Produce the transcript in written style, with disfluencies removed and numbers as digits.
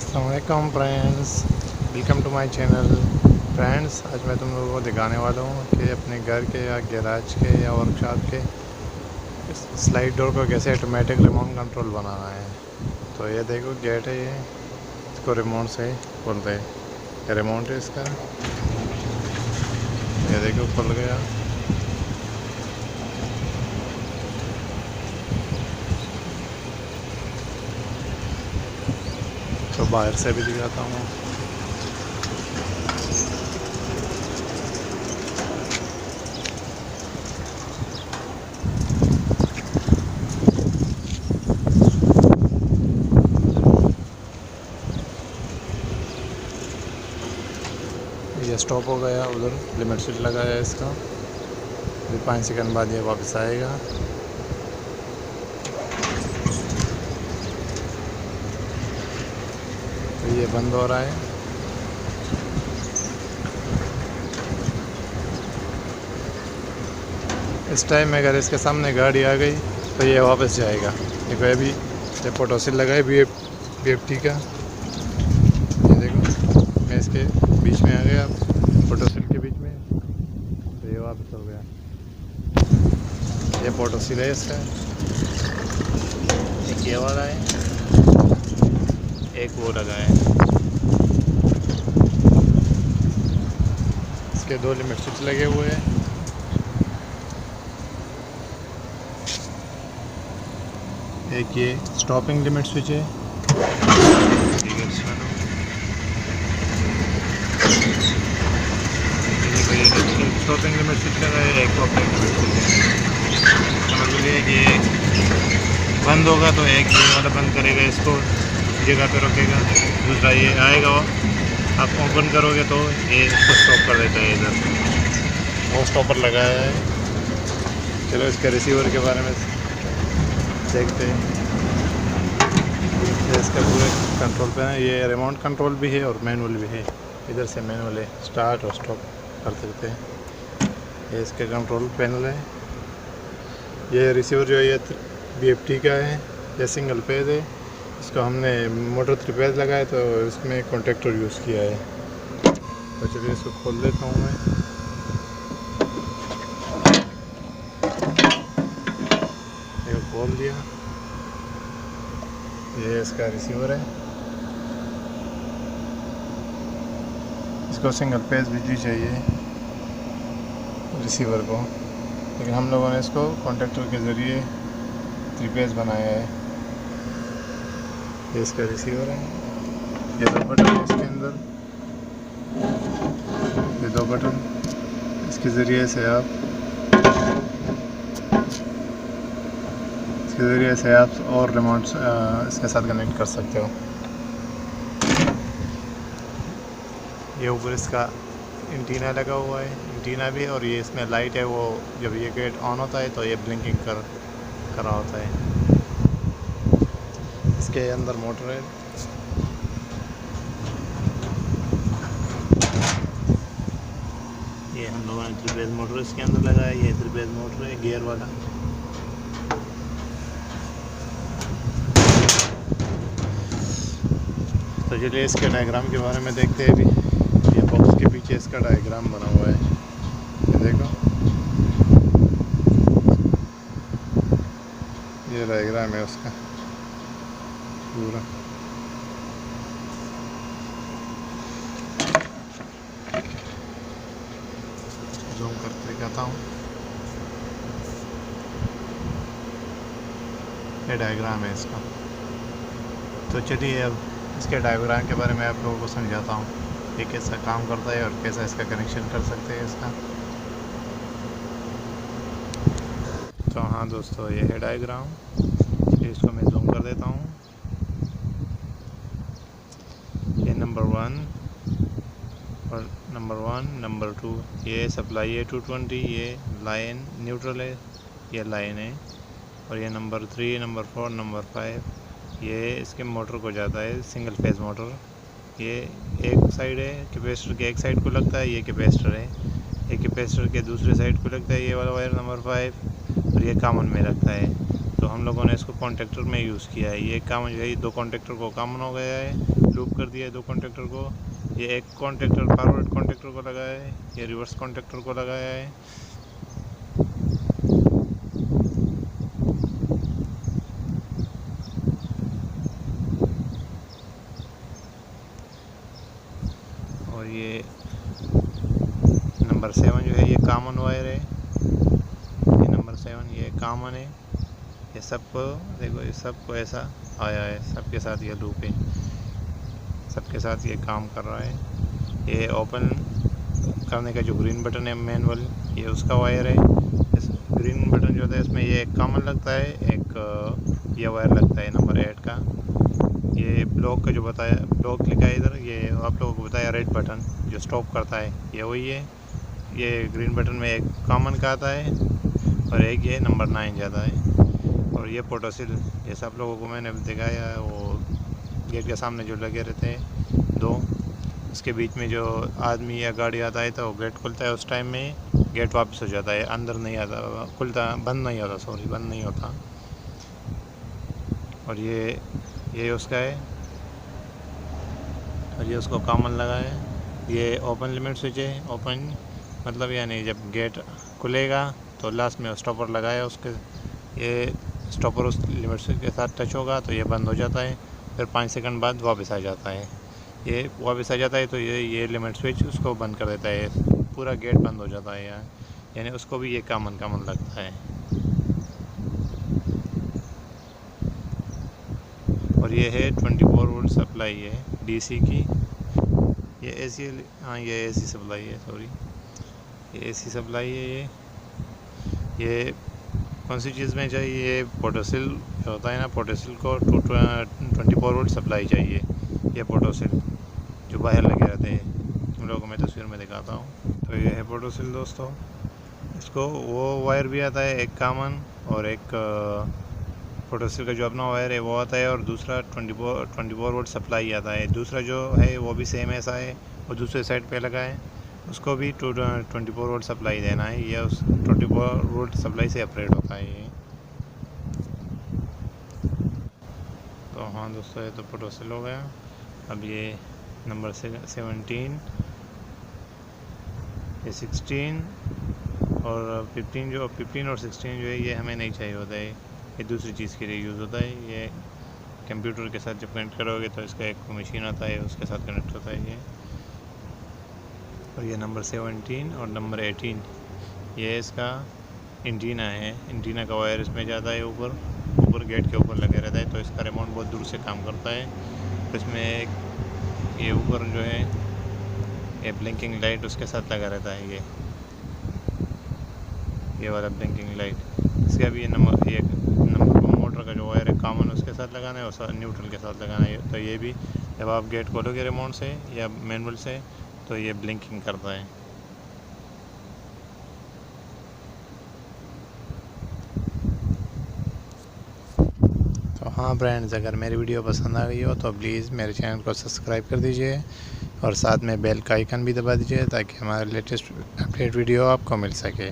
अस्सलाम वालेकुम friends, welcome to my channel. Friends, आज मैं तुम लोगों को दिखाने वाला हूँ कि अपने घर के या गैराज के या वर्कशॉप के स्लाइड डोर को कैसे ऑटोमेटिक रिमोट कंट्रोल बनाना है। तो ये देखो गेट है, ये इसको रिमोट से खोलते हैं। ये रिमोट है इसका, ये देखो खुल गया। तो बाहर से भी दिखाता हूँ। ये स्टॉप हो गया, उधर लिमिट स्विच लगा है इसका। अभी 5 सेकंड बाद ये वापस आएगा। तो ये बंद हो रहा है। इस टाइम में अगर इसके सामने गाड़ी आ गई तो ये वापस जाएगा। देखो अभी ये पोटोसिल लगा है BFT का। ये देखो मैं इसके बीच में आ गया, पोटोसिल के बीच में, तो ये वापस हो गया। ये पोटोसिल है इसका, एक ये वाला है, एक वो लगा है। इसके 2 लिमिट स्विच लगे हुए हैं। एक ये स्टॉपिंग लिमिट स्विच है, स्टॉपिंग लिमिट स्विच लगा है, एक ऑपरेटिंग लिमिट स्विच है। समझ लीजिए कि बंद होगा तो एक ये वाला बंद करेगा, इसको जगह पे रखेगा। दूसरा ये आएगा, आप ओपन करोगे तो ये इसको स्टॉप कर देता है। इधर वो स्टॉपर लगाया है। चलो इसके रिसीवर के बारे में देखते हैं। इसका पूरे कंट्रोल पे है, ये रिमोट कंट्रोल भी है और मैनुअल भी है। इधर से मैनुअल है, स्टार्ट और स्टॉप कर सकते हैं। ये इसके कंट्रोल पैनल है। ये रिसीवर जो है ये BFT का है, ये सिंगल फेज है। इसको हमने मोटर 3 फेज लगाया तो इसमें कॉन्टेक्टर यूज़ किया है। तो चलिए इसको खोल देता हूँ मैं। ये खोल दिया। ये इसका रिसीवर है। इसको सिंगल फेज बिजली चाहिए रिसीवर को, लेकिन हम लोगों ने इसको कॉन्टेक्टर के ज़रिए 3 फेज बनाया है। ये इसका रिसीवर है। ये 2 बटन है इसके अंदर, ये 2 बटन, इसके ज़रिए से आप और रिमोट इसके साथ कनेक्ट कर सकते हो। ये ऊपर इसका एंटीना लगा हुआ है, एंटीना भी, और ये इसमें लाइट है, वो जब ये गेट ऑन होता है तो ये ब्लिंकिंग कर रहा होता है। इसके अंदर मोटर है। ये हम लोगों ने 3 फेज मोटर इसके अंदर लगाया है। ये 3 फेज मोटर है, गियर वाला। तो चलिए इसके डायग्राम के बारे में देखते हैं। अभी ये बॉक्स के पीछे इसका डायग्राम बना हुआ है, ये देखो, ये डायग्राम है उसका पूरा। जूम करके दिखाता हूँ। ये डायग्राम है इसका। तो चलिए अब इसके डायग्राम के बारे में आप लोगों को समझाता हूँ कि कैसा काम करता है और कैसा इसका कनेक्शन कर सकते हैं इसका। तो हाँ दोस्तों, ये है डायग्राम। इसको मैं जूम कर देता हूँ। ये नंबर 1 और नंबर 2, ये सप्लाई है 220, ये लाइन न्यूट्रल है, ये लाइन है। और ये नंबर 3, नंबर 4, नंबर 5, ये इसके मोटर को जाता है, सिंगल फेज मोटर। ये एक साइड है, कैपेसिटर के एक साइड को लगता है, ये कैपेसिटर है। ये कैपेसिटर के दूसरे साइड को लगता है, ये वाला वायर नंबर 5, और ये कॉमन में लगता है। तो हम लोगों ने इसको कॉन्टेक्टर में यूज़ किया है। ये काम जो है दो कॉन्टेक्टर को कॉमन हो गया है, लूप कर दिया है दो कॉन्टेक्टर को। ये एक कॉन्टेक्टर फॉरवर्ड कॉन्टेक्टर को लगाया है, ये रिवर्स कॉन्टेक्टर को लगाया है। और ये नंबर 7 जो है ये कॉमन वायर है, ये नंबर 7 ये कॉमन है। ये सबको देखो, ये सबको ऐसा आया है, सबके साथ ये लूप है, सबके साथ ये काम कर रहा है। ये ओपन करने का जो ग्रीन बटन है मैनुअल, ये उसका वायर है। इस ग्रीन बटन जो होता है इसमें ये एक कॉमन लगता है, एक ये वायर लगता है नंबर 8 का। ये ब्लॉक का जो बताया, ब्लॉक लिखा है इधर, ये आप लोगों को बताया रेड बटन जो स्टॉप करता है, ये वही है। ये ग्रीन बटन में एक कॉमन का आता है और एक ये नंबर 9 जाता है। और ये पोटोसिल, जैसे आप लोगों को मैंने दिखाया है, वो गेट के सामने जो लगे रहते हैं दो, उसके बीच में जो आदमी या गाड़ी आता है तो वो गेट खुलता है, उस टाइम में गेट वापस हो जाता है, अंदर नहीं आता, खुलता, बंद नहीं होता, सॉरी बंद नहीं होता। और ये उसका है, और ये उसको कॉमन लगा है। ये ओपन लिमिट स्विच है, ओपन मतलब यानी जब गेट खुलेगा तो लास्ट में स्टॉपर लगाया उसके, ये स्टॉपर उस लिमिट स्विच के साथ टच होगा तो ये बंद हो जाता है, फिर 5 सेकंड बाद वापस आ जाता है। ये वापस आ जाता है तो ये लिमिट स्विच उसको बंद कर देता है, पूरा गेट बंद हो जाता है यहाँ, यानी उसको भी ये कॉमन लगता है। और ये है 24 वोल्ट सप्लाई है डीसी की। ये एसी, हाँ ये एसी सप्लाई है, सॉरी ये एसी सप्लाई है। ये कौन सी चीज़ में चाहिए? ये पोटोसिल जो होता है ना, पोटोसिल को 24 वोल्ट सप्लाई चाहिए। ये पोटोसिल जो बाहर लगे रहते हैं, तुम लोगों को मैं तस्वीर में दिखाता हूँ। तो ये है पोटोसिल दोस्तों। इसको वो वायर भी आता है एक कॉमन, और एक पोटोसिल का जो अपना वायर है वो आता है, और दूसरा 24 वोल्ट सप्लाई आता है। दूसरा जो है वो भी सेम ऐसा है, और दूसरे साइड पे लगा है, उसको भी 24 वोल्ट सप्लाई देना है। ये उस 24 वोल्ट सप्लाई से ऑपरेट होता है ये। तो हाँ दोस्तों, ये तो पोटोसिल हो गया। अब ये नंबर 17, ये 16 और 15 और 16 जो है ये हमें नहीं चाहिए होता है, ये दूसरी चीज़ के लिए यूज़ होता है। ये कंप्यूटर के साथ जब कनेक्ट करोगे तो इसका एक मशीन आता है, उसके साथ कनेक्ट होता है ये। और ये नंबर 17 और नंबर 18 ये इसका एंटीना है, एंटीना का वायर इसमें जाता है, ऊपर गेट के ऊपर लगे रहता है, तो इसका रिमोट बहुत दूर से काम करता है। तो इसमें एक ये ऊपर जो है ये ब्लिंकिंग लाइट उसके साथ लगा रहता है, ये वाला ब्लिंकिंग लाइट। इसका भी ये नंबर मोटर का जो वायर है कॉमन उसके साथ लगाना है, और न्यूट्रल के साथ लगाना है। तो ये भी जब आप गेट खोलोगे रिमोट से या मैनुअल से तो ये ब्लिंकिंग करता है। तो हाँ फ्रेंड्स, अगर मेरी वीडियो पसंद आ गई हो तो प्लीज़ मेरे चैनल को सब्सक्राइब कर दीजिए, और साथ में बेल का आइकन भी दबा दीजिए ताकि हमारे लेटेस्ट अपडेट वीडियो आपको मिल सके।